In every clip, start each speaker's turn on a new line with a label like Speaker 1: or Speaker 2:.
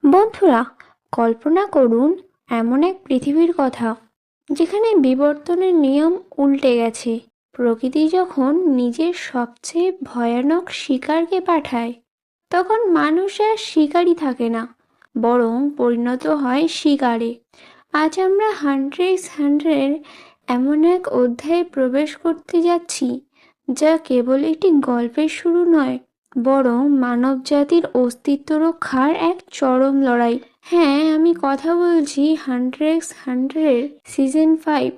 Speaker 1: বন্ধুরা, কল্পনা করুন এমন এক পৃথিবীর কথা যেখানে বিবর্তনের নিয়ম উল্টে গেছে। প্রকৃতি যখন নিজের সবচেয়ে ভয়ানক শিকারকে পাঠায়, তখন মানুষ আর শিকারই থাকে না, বরং পরিণত হয় শিকারে। আজ আমরা হান্টার এমন এক অধ্যায়ে প্রবেশ করতে যাচ্ছি, যা কেবল একটি গল্পের শুরু নয়, বরং মানবজাতির অস্তিত্ব রক্ষার এক চরম লড়াই। হ্যাঁ, আমি কথা বলছি হান্টারের সিজন 5,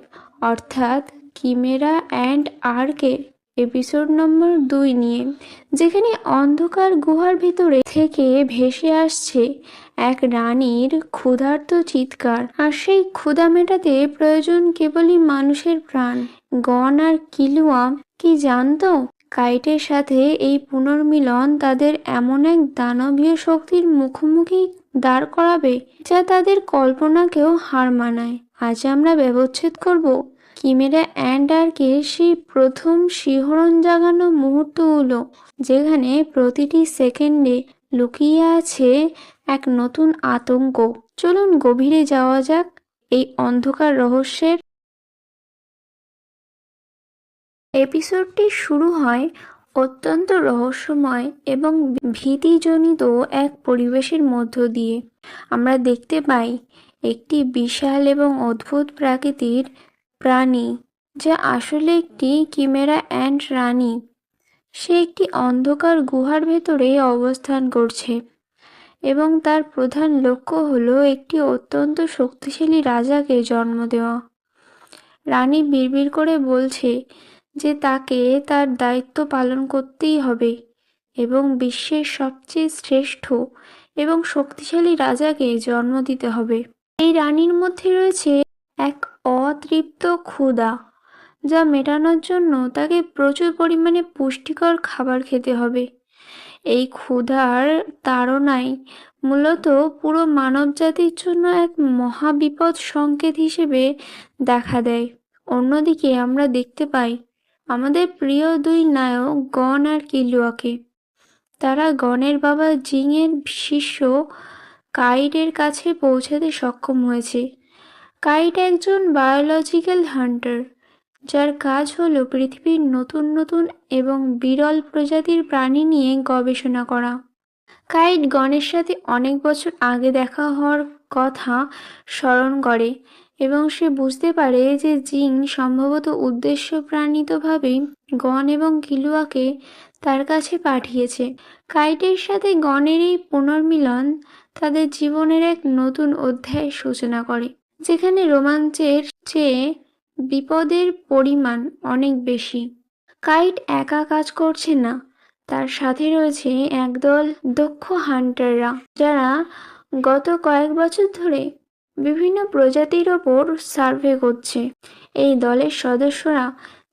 Speaker 1: অর্থাৎ কিমেরা অ্যান্ড আর্কের এপিসোড নম্বর 2 নিয়ে, যেখানে অন্ধকার গুহার ভেতরে থেকে ভেসে আসছে এক রানীর ক্ষুধার্ত চিৎকার। আর সেই ক্ষুধা মেটাতে প্রয়োজন কেবলই মানুষের প্রাণ। গন আর কিলুয়া কি জানতো কাইটের সাথে এই পুনর্মিলন তাদের এমন এক দানবীয় শক্তির মুখোমুখি দাঁড় করাবে, যা তাদের কল্পনাকেও হার মানায়। আজ আমরা ব্যবচ্ছেদ করব কিমেরা অ্যান্ড আর্কের সেই প্রথম শিহরণ জাগানো মুহূর্তগুলো, যেখানে প্রতিটি সেকেন্ডে লুকিয়ে আছে এক নতুন আতঙ্ক। চলুন গভীরে যাওয়া যাক এই অন্ধকার রহস্যের। এপিসোডটি শুরু হয় অত্যন্ত রহস্যময় এবং ভীতিজনিত এক পরিবেশের মধ্য দিয়ে। আমরা দেখতে পাই একটি বিশাল এবং অদ্ভুত প্রাকৃতিক প্রাণী, যা আসলে একটি কিমেরা অ্যান্ড রানী। সে একটি অন্ধকার গুহার ভেতরে অবস্থান করছে এবং তার প্রধান লক্ষ্য হলো একটি অত্যন্ত শক্তিশালী রাজাকে জন্ম দেওয়া। রানী বিড়বিড় করে বলছে যে তাকে তার দায়িত্ব পালন করতেই হবে এবং বিশ্বের সবচেয়ে শ্রেষ্ঠ এবং শক্তিশালী রাজাকে জন্ম দিতে হবে। এই রানীর মধ্যে রয়েছে এক অতৃপ্ত ক্ষুধা, যা মেটানোর জন্য তাকে প্রচুর পরিমাণে পুষ্টিকর খাবার খেতে হবে। এই ক্ষুধার তাড়নাই মূলত পুরো মানবজাতির জন্য এক মহাবিপদ সংকেত হিসেবে দেখা দেয়। অন্যদিকে আমরা দেখতে পাই আমাদের প্রিয় দুই নায়ক গন আর কিলুয়াকে। তারা গনের বাবা জিংয়ের শিষ্য কাইটের কাছে পৌঁছাতে সক্ষম হয়েছে। কাইট একজন বায়োলজিক্যাল হান্টার, যার কাজ হলো পৃথিবীর নতুন নতুন এবং বিরল প্রজাতির প্রাণী নিয়ে গবেষণা করা। কাইট গনের সাথে অনেক বছর আগে দেখা হওয়ার কথা স্মরণ করে এবং সে বুঝতে পারে যে জিং সম্ভবত উদ্দেশ্যপ্রাণিতভাবে গন এবং কিলুয়াকে তার কাছে পাঠিয়েছে। কাইটের সাথে গনের এই পুনর্মিলন তাদের জীবনের এক নতুন অধ্যায়ের সূচনা করে, যেখানে রোমাঞ্চের চেয়ে বিপদের পরিমাণ অনেক বেশি। কাইট একা কাজ করছে না, তার সাথে রয়েছে একদল দক্ষ হান্টাররা, যারা গত কয়েক বছর ধরে বিভিন্ন প্রজাতির ওপর সার্ভে করছে। এই দলের সদস্যরা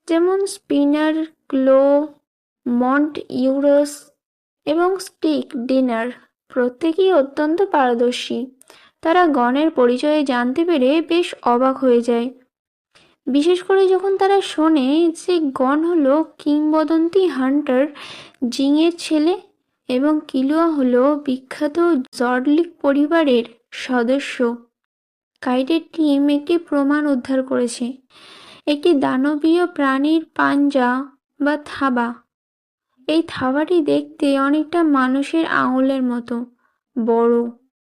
Speaker 1: যেমন স্পিনার, ক্লো, মন্ট ইউরোস এবং স্টিক ডিনার প্রত্যেকেই অত্যন্ত পারদর্শী। তারা গনের পরিচয়ে জানতে পেরে বেশ অবাক হয়ে যায়, বিশেষ করে যখন তারা শোনে যে গন হলো কিংবদন্তি হান্টার জিংয়ের ছেলে এবং কিলুয়া হলো বিখ্যাত জর্ডলিক পরিবারের সদস্য। কাইটের টিম একটি প্রমাণ উদ্ধার করেছে, একটি দানবীয় প্রাণীর পাঞ্জা বা থাবা। এই থাবাটি দেখতে অনেকটা মানুষের আঙুলের মতো বড়,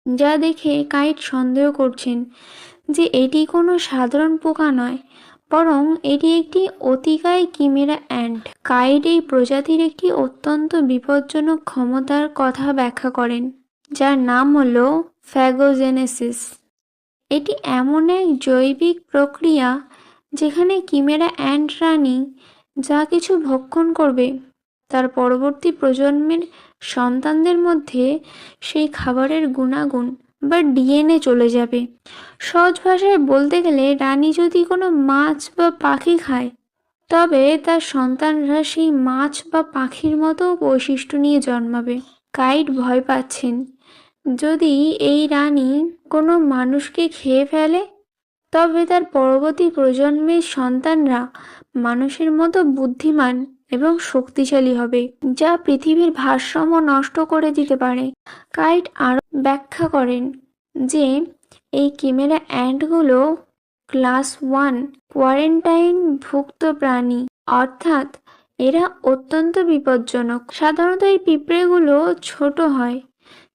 Speaker 1: যা দেখে কাইট সন্দেহ করছেন যে এটি কোনো সাধারণ পোকা নয়, বরং এটি একটি অতিকায় কিমেরা অ্যান্ট। কাইট এই প্রজাতির একটি অত্যন্ত বিপজ্জনক ক্ষমতার কথা ব্যাখ্যা করেন, যার নাম হলো ফ্যাগোজেনেসিস। এটি এমন এক জৈবিক প্রক্রিয়া যেখানে কিমেরা অ্যান্ট রানী যা কিছু ভক্ষণ করবে, তার পরবর্তী প্রজন্মের সন্তানদের মধ্যে সেই খাবারের গুণাগুণ বা ডিএনএ চলে যাবে। সহজ ভাষায় বলতে গেলে, রানী যদি কোনো মাছ বা পাখি খায়, তবে তার সন্তানরা সেই মাছ বা পাখির মতো বৈশিষ্ট্য নিয়ে জন্মাবে। কাইট ভয় পাচ্ছেন যদি এই রানী কোনো মানুষকে খেয়ে ফেলে, তবে তার পরবর্তী প্রজন্মের সন্তানরা মানুষের মতো বুদ্ধিমান এবং শক্তিশালী হবে, যা পৃথিবীর ভারসাম্য নষ্ট করে দিতে পারে। কাইট আরও ব্যাখ্যা করেন যে এই কিমেরা অ্যান্টগুলো ক্লাস 1 কোয়ারেন্টাইনভুক্ত প্রাণী, অর্থাৎ এরা অত্যন্ত বিপজ্জনক। সাধারণত এই পিঁপড়েগুলো ছোট হয়,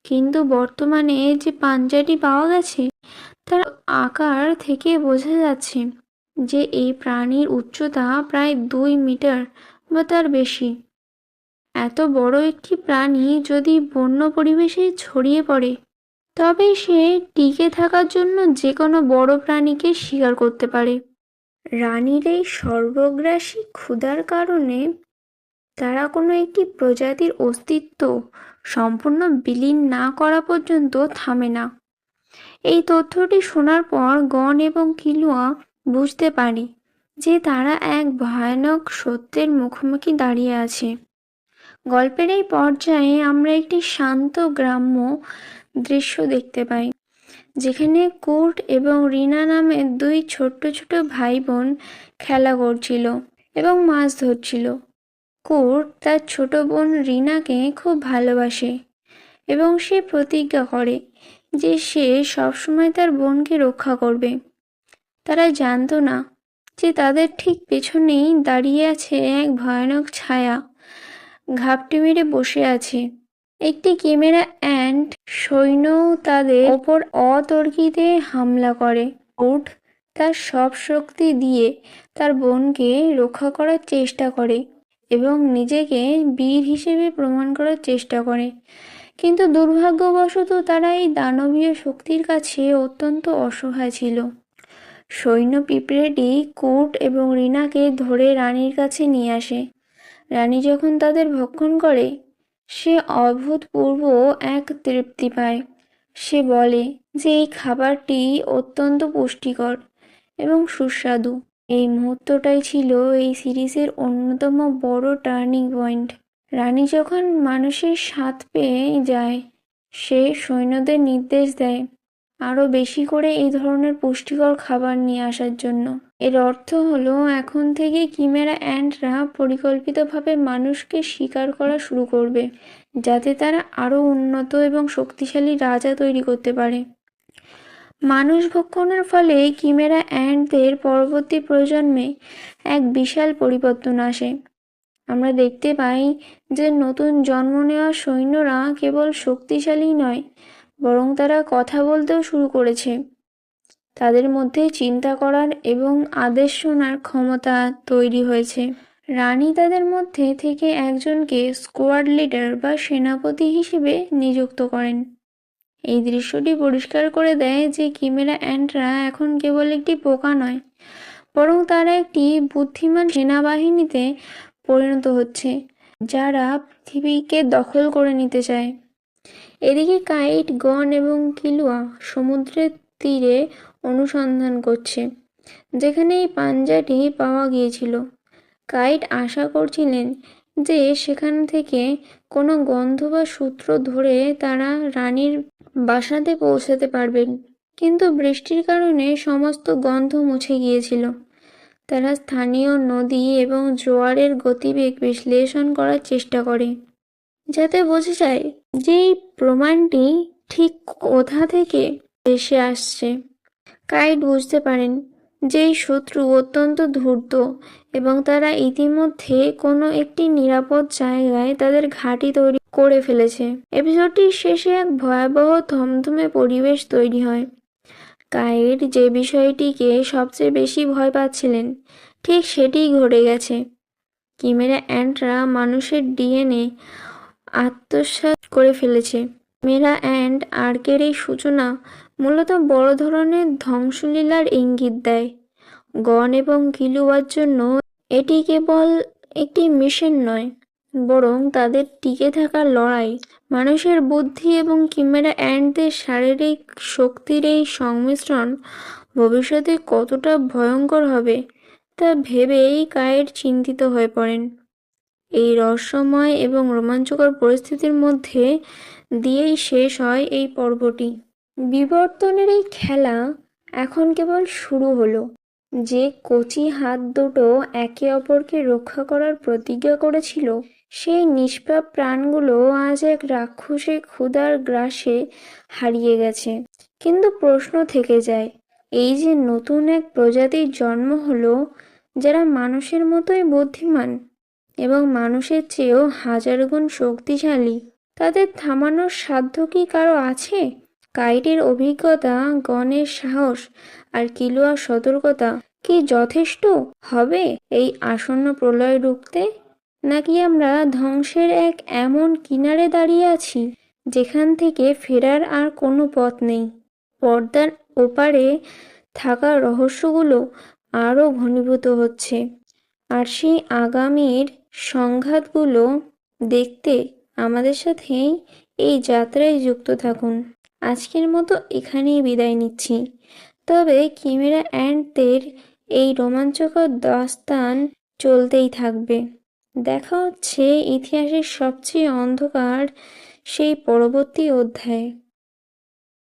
Speaker 1: কিন্তু বর্তমানে যে পাঞ্জাটি পাওয়া গেছে তার আকার থেকে বোঝা যাচ্ছে যে এই প্রাণীর উচ্চতা প্রায় 2 মিটার বা তার বেশি। এত বড় একটি প্রাণী যদি বন্য পরিবেশে ছড়িয়ে পড়ে, তবে সে টিকে থাকার জন্য যে কোনো বড় প্রাণীকে শিকার করতে পারে। রানীর এই সর্বগ্রাসী ক্ষুধার কারণে তারা কোনো একটি প্রজাতির অস্তিত্ব সম্পূর্ণ বিলীন না করা পর্যন্ত থামে না। এই তথ্যটি শোনার পর গন এবং কিলুয়া বুঝতে পারি যে তারা এক ভয়ানক সত্যের মুখোমুখি দাঁড়িয়ে আছে। গল্পের এই পর্যায়ে আমরা একটি শান্ত গ্রাম্য দৃশ্য দেখতে পাই, যেখানে কুর্ট এবং রিনা নামের 2 ছোট্ট ছোট ভাই বোন খেলা করছিল এবং মাছ ধরছিল। কুর্ট তার ছোট বোন রিনাকে খুব ভালোবাসে এবং সে প্রতিজ্ঞা করে যে সে সবসময় তার বোনকে রক্ষা করবে। তারা জানতো না যে তাদের ঠিক পেছনেই দাঁড়িয়ে আছে এক ভয়ানক ছায়া, ঘাপটি মেরে বসে আছে। একটি ক্যামেরা অ্যান্ট সৈন্য তাদের ওপর অতর্কিতে হামলা করে। কুর্ট তার সব শক্তি দিয়ে তার বোনকে রক্ষা করার চেষ্টা করে এবং নিজেকে বীর হিসেবে প্রমাণ করার চেষ্টা করে, কিন্তু দুর্ভাগ্যবশত তারা এই দানবীয় শক্তির কাছে অত্যন্ত অসহায় ছিল। সৈন্য পিঁপড়েটি কুর্ট এবং রিনাকে ধরে রানীর কাছে নিয়ে আসে। রানী যখন তাদের ভক্ষণ করে, সে অভূতপূর্ব এক তৃপ্তি পায়। সে বলে যে এই খাবারটি অত্যন্ত পুষ্টিকর এবং সুস্বাদু। এই মুহূর্তটাই ছিল এই সিরিজের অন্যতম বড় টার্নিং পয়েন্ট। রানী যখন মানুষের স্বাদ পেয়ে যায়, সে সৈন্যদের নির্দেশ দেয় আরও বেশি করে এই ধরনের পুষ্টিকর খাবার নিয়ে আসার জন্য। এর অর্থ হলো এখন থেকে কিমেরা অ্যান্টরা পরিকল্পিতভাবে মানুষকে শিকার করা শুরু করবে, যাতে তারা আরও উন্নত এবং শক্তিশালী রাজা তৈরি করতে পারে। মানুষ ভক্ষণের ফলে কিমেরা অ্যান্টদের পরবর্তী প্রজন্মে এক বিশাল পরিবর্তন আসে। আমরা দেখতে পাই যে নতুন জন্ম নেওয়া সৈন্যরা কেবল শক্তিশালী নয়, বরং তারা কথা বলতেও শুরু করেছে। তাদের মধ্যে চিন্তা করার এবং আদেশ শোনার ক্ষমতা তৈরি হয়েছে। রানী তাদের মধ্যে থেকে একজনকে স্কোয়াড লিডার বা সেনাপতি হিসেবে নিযুক্ত করেন। এই দৃশ্যটি পরিষ্কার করে দেয় যে কিমেরা অ্যান্টরা এখন কেবল একটি পোকা নয়, বরং তারা একটি বুদ্ধিমান সেনাবাহিনীতে পরিণত হচ্ছে, যারা পৃথিবীকে দখল করে নিতে চায়। এদিকে কাইট, গন এবং কিলুয়া সমুদ্রের তীরে অনুসন্ধান করছে, যেখানে এই পাঞ্জাটি পাওয়া গিয়েছিল। কাইট আশা করছিলেন যে সেখান থেকে কোনো গন্ধ বা সূত্র ধরে তারা রানীর বাসাতে পৌঁছাতে পারবেন, কিন্তু বৃষ্টির কারণে সমস্ত গন্ধ মুছে গিয়েছিল। তারা স্থানীয় নদী এবং জোয়ারের গতিবেগ বিশ্লেষণ করার চেষ্টা করে, যাতে বোঝা যায় যে এই প্রমাণটি ঠিক কোথা থেকে ভেসে আসছে। কাইট বুঝতে পারেন যে এই শত্রু অত্যন্ত ধূর্ত এবং তারা ইতিমধ্যে কোনো একটি নিরাপদ জায়গায় তাদের ঘাঁটি তৈরি করে ফেলেছে। এপিসোডটির শেষে এক ভয়াবহ থমথমে পরিবেশ তৈরি হয়। কাইট যে বিষয়টিকে সবচেয়ে বেশি ভয় পাচ্ছিলেন, ঠিক সেটিই ঘটে গেছে। কিমেরা অ্যান্টরা মানুষের ডিএনএ আত্মসাৎ করে ফেলেছে। কিমেরা অ্যান্ট আর্কের এই সূচনা মূলত বড় ধরনের ধ্বংসলীলার ইঙ্গিত দেয়। গন এবং কিলুয়ার জন্য এটি কেবল একটি মিশন নয়, বরং তাদের টিকে থাকার লড়াই। মানুষের বুদ্ধি এবং কিমেরা অ্যান্টদের শারীরিক শক্তির এই সংমিশ্রণ ভবিষ্যতে কতটা ভয়ঙ্কর হবে তা ভেবেই কাইট চিন্তিত হয়ে পড়েন। এই রহস্যময় এবং রোমাঞ্চকর পরিস্থিতির মধ্যে দিয়েই শেষ হয় এই পর্বটি। বিবর্তনের এই খেলা এখন কেবল শুরু হলো। যে কচি হাত দুটো একে অপরকে রক্ষা করার প্রতিজ্ঞা করেছিল, সেই নিষ্পাপ প্রাণগুলো আজ এক রাক্ষসে ক্ষুধার গ্রাসে হারিয়ে গেছে। কিন্তু প্রশ্ন থেকে যায়, এই যে নতুন এক প্রজাতির জন্ম হলো, যারা মানুষের মতোই বুদ্ধিমান এবং মানুষের চেয়েও হাজার গুণ শক্তিশালী, তাদের থামানোর সাধ্য কি কারো আছে? কাইটির অভিজ্ঞতা, গণের সাহস আর কিলুয়ার সতর্কতা কি যথেষ্ট হবে এই আসন্ন প্রলয় রুখতে? নাকি আমরা ধ্বংসের এক এমন কিনারে দাঁড়িয়ে আছি যেখান থেকে ফেরার আর কোনো পথ নেই? পর্দার ওপারে থাকা রহস্যগুলো আরও ঘনীভূত হচ্ছে, আর সেই আগামীর সংঘাতগুলো দেখতে আমাদের সাথেই এই যাত্রায় যুক্ত থাকুন। আজকের মতো এখানেই বিদায় নিচ্ছি, তবে ক্যামেরা অ্যান্ডদের এই রোমাঞ্চকর দাস্তান চলতেই থাকবে। দেখা হচ্ছে ইতিহাসের সবচেয়ে অন্ধকার সেই পরবর্তী অধ্যায়ে।